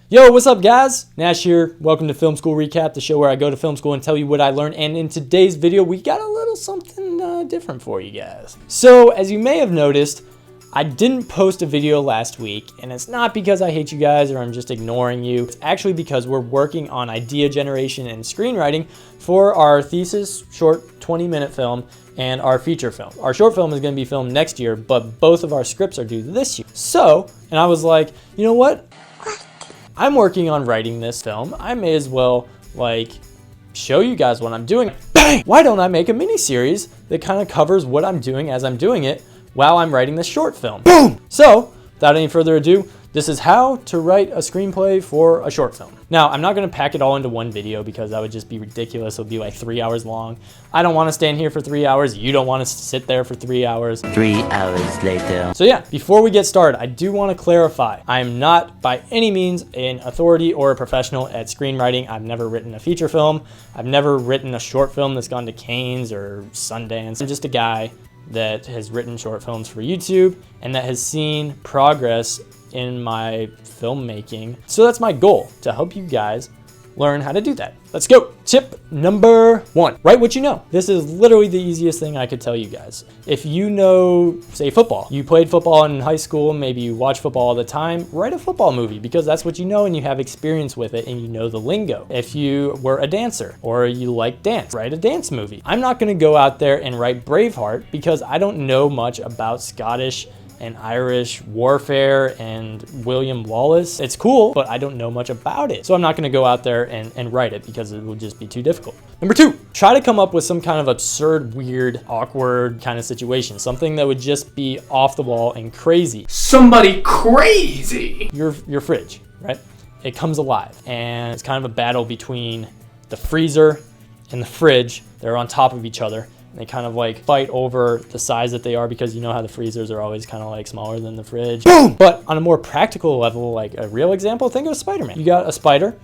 Yo, what's up guys? Nash here. Welcome to Film School Recap, the show where I go to film school and tell you what I learned. And in today's video, we got a little something different for you guys. So as you may have noticed, I didn't post a video last week, and it's not because I hate you guys or I'm just ignoring you. It's actually because we're working on idea generation and screenwriting for our thesis short 20-minute film and our feature film. Our short film is going to be filmed next year, but both of our scripts are due this year. So, and I was like, you know what? I'm working on writing this film. I may as well show you guys what I'm doing. Bang! Why don't I make a mini series that kind of covers what I'm doing as I'm doing it while I'm writing this short film? Boom! So, without any further ado, this is how to write a screenplay for a short film. Now, I'm not gonna pack it all into one video because that would just be ridiculous. It'll be like 3 hours long. I don't wanna stand here for 3 hours. You don't wanna sit there for 3 hours. 3 hours later. So yeah, before we get started, I do wanna clarify, I am not by any means an authority or a professional at screenwriting. I've never written a feature film. I've never written a short film that's gone to Cannes or Sundance. I'm just a guy that has written short films for YouTube and that has seen progress in my filmmaking. So that's my goal, to help you guys learn how to do that. Let's go. Tip number 1, write what you know. This is literally the easiest thing I could tell you guys. If you know, say football, you played football in high school, maybe you watch football all the time, write a football movie because that's what you know and you have experience with it and you know the lingo. If you were a dancer or you like dance, write a dance movie. I'm not gonna go out there and write Braveheart because I don't know much about Scottish and Irish warfare and William Wallace. It's cool, but I don't know much about it. So I'm not gonna go out there and write it because it would just be too difficult. Number 2, try to come up with some kind of absurd, weird, awkward kind of situation. Something that would just be off the wall and crazy. Somebody crazy! Your fridge, right? It comes alive and it's kind of a battle between the freezer and the fridge. They're on top of each other. They kind of fight over the size that they are because you know how the freezers are always kind of smaller than the fridge. Boom! But on a more practical level, like a real example, think of Spider-Man. You got a spider,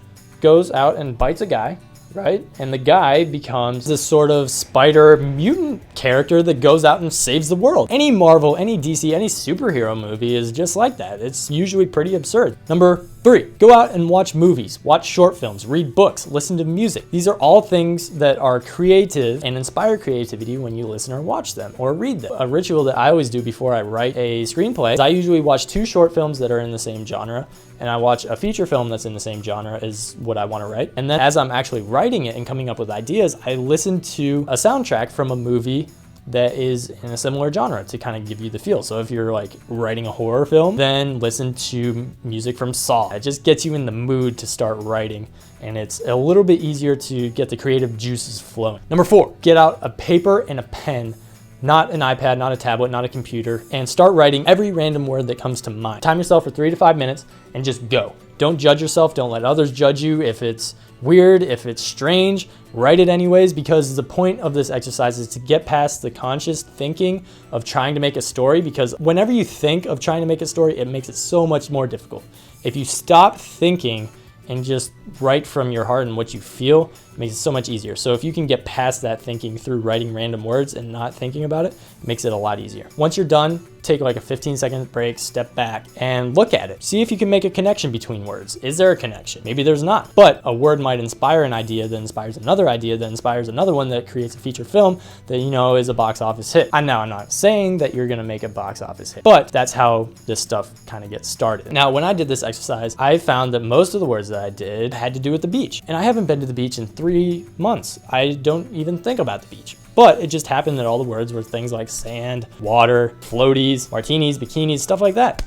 goes out and bites a guy, right? And the guy becomes this sort of spider mutant character that goes out and saves the world. Any Marvel, any DC, any superhero movie is just like that. It's usually pretty absurd. Number 3, go out and watch movies, watch short films, read books, listen to music. These are all things that are creative and inspire creativity when you listen or watch them or read them. A ritual that I always do before I write a screenplay is I usually watch 2 short films that are in the same genre, and I watch a feature film that's in the same genre as what I want to write. And then as I'm actually writing it and coming up with ideas, I listen to a soundtrack from a movie that is in a similar genre to kind of give you the feel. So if you're writing a horror film, then listen to music from Saw. It just gets you in the mood to start writing, and it's a little bit easier to get the creative juices flowing. Number 4, get out a paper and a pen, not an iPad, not a tablet, not a computer, and start writing every random word that comes to mind. Time yourself for 3 to 5 minutes and just go. Don't judge yourself. Don't let others judge you. If it's weird, if it's strange, write it anyways, because the point of this exercise is to get past the conscious thinking of trying to make a story, because whenever you think of trying to make a story, it makes it so much more difficult. If you stop thinking and just write from your heart and what you feel, it makes it so much easier. So if you can get past that thinking through writing random words and not thinking about it, it makes it a lot easier. Once you're done, take a 15-second break, step back, and look at it. See if you can make a connection between words. Is there a connection? Maybe there's not. But a word might inspire an idea that inspires another idea that inspires another one that creates a feature film that you know is a box office hit. I'm not saying that you're gonna make a box office hit, but that's how this stuff kind of gets started. Now, when I did this exercise, I found that most of the words that I did had to do with the beach. And I haven't been to the beach in 3 months. I don't even think about the beach. But it just happened that all the words were things like sand, water, floaties, martinis, bikinis, stuff like that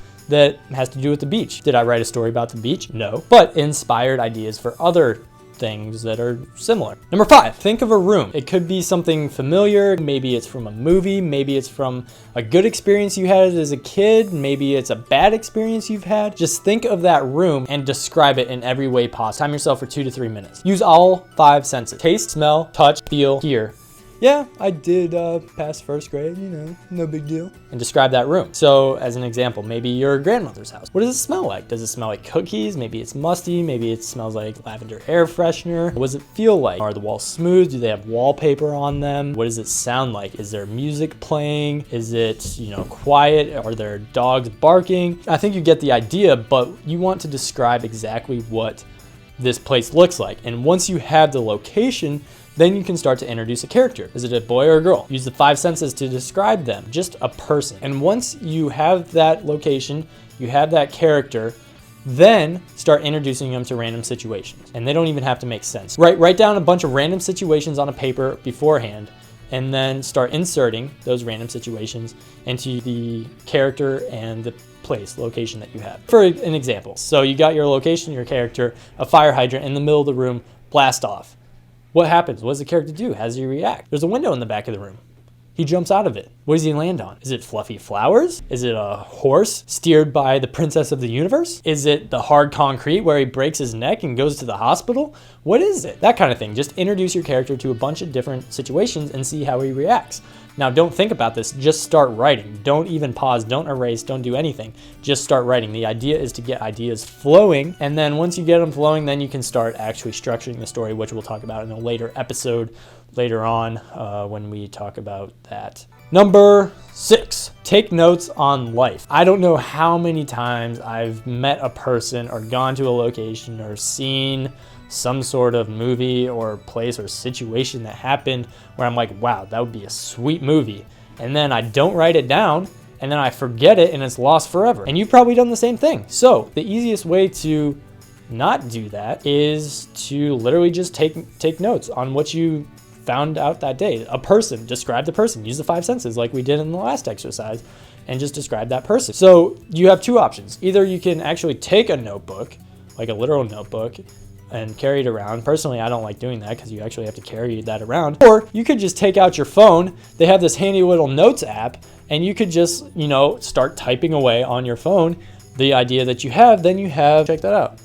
has to do with the beach. Did I write a story about the beach? No, but inspired ideas for other things that are similar. Number 5, think of a room. It could be something familiar. Maybe it's from a movie. Maybe it's from a good experience you had as a kid. Maybe it's a bad experience you've had. Just think of that room and describe it in every way possible. Time yourself for 2 to 3 minutes. Use all 5 senses: taste, smell, touch, feel, hear, yeah, I did pass first grade, no big deal. And describe that room. So as an example, maybe your grandmother's house. What does it smell like? Does it smell like cookies? Maybe it's musty. Maybe it smells like lavender air freshener. What does it feel like? Are the walls smooth? Do they have wallpaper on them? What does it sound like? Is there music playing? Is it, quiet? Are there dogs barking? I think you get the idea, but you want to describe exactly what this place looks like. And once you have the location, then you can start to introduce a character. Is it a boy or a girl? Use the 5 senses to describe them, just a person. And once you have that location, you have that character, then start introducing them to random situations. And they don't even have to make sense. Write down a bunch of random situations on a paper beforehand, and then start inserting those random situations into the character and the location that you have. For an example, so you got your location, your character, a fire hydrant in the middle of the room, blast off. What happens? What does the character do? How does he react? There's a window in the back of the room. He jumps out of it. What does he land on? Is it fluffy flowers? Is it a horse steered by the princess of the universe? Is it the hard concrete where he breaks his neck and goes to the hospital? What is it? That kind of thing. Just introduce your character to a bunch of different situations and see how he reacts. Now, don't think about this. Just start writing. Don't even pause. Don't erase. Don't do anything. Just start writing. The idea is to get ideas flowing. And then once you get them flowing, then you can start actually structuring the story, which we'll talk about in a later episode later on when we talk about that. Number 6, take notes on life. I don't know how many times I've met a person or gone to a location or seen some sort of movie or place or situation that happened where I'm like, wow, that would be a sweet movie. And then I don't write it down, and then I forget it and it's lost forever. And you've probably done the same thing. So the easiest way to not do that is to literally just take notes on what you found out that day. A person, describe the person. Use the 5 senses like we did in the last exercise and just describe that person. So you have 2 options. Either you can actually take a notebook, like a literal notebook, and carry it around. Personally, I don't like doing that because you actually have to carry that around. Or you could just take out your phone. They have this handy little notes app, and you could just, start typing away on your phone the idea that you have. Then you have, check that out.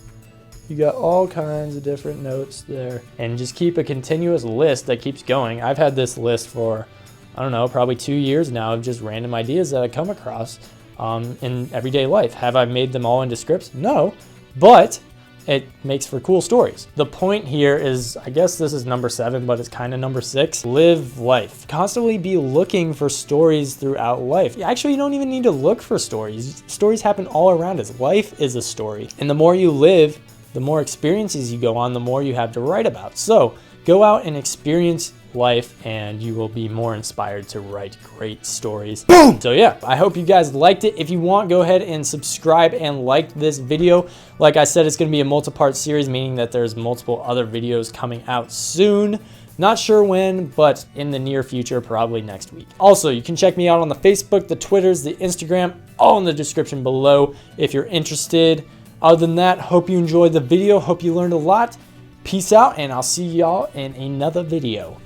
You got all kinds of different notes there, and just keep a continuous list that keeps going. I've had this list for, I don't know, probably 2 years now of just random ideas that I come across in everyday life. Have I made them all into scripts? No, but it makes for cool stories. The point here is, I guess this is number 7, but it's kind of number 6. Live life. Constantly be looking for stories throughout life. Actually, you don't even need to look for stories. Stories happen all around us. Life is a story. And the more you live, the more experiences you go on, the more you have to write about. So go out and experience life, and you will be more inspired to write great stories. Boom! So yeah, I hope you guys liked it. If you want, go ahead and subscribe and like this video. Like I said, it's going to be a multi-part series, meaning that there's multiple other videos coming out soon. Not sure when, but in the near future, probably next week. Also, you can check me out on the Facebook, the Twitters, the Instagram, all in the description below if you're interested. Other than that, hope you enjoyed the video. Hope you learned a lot. Peace out, and I'll see y'all in another video.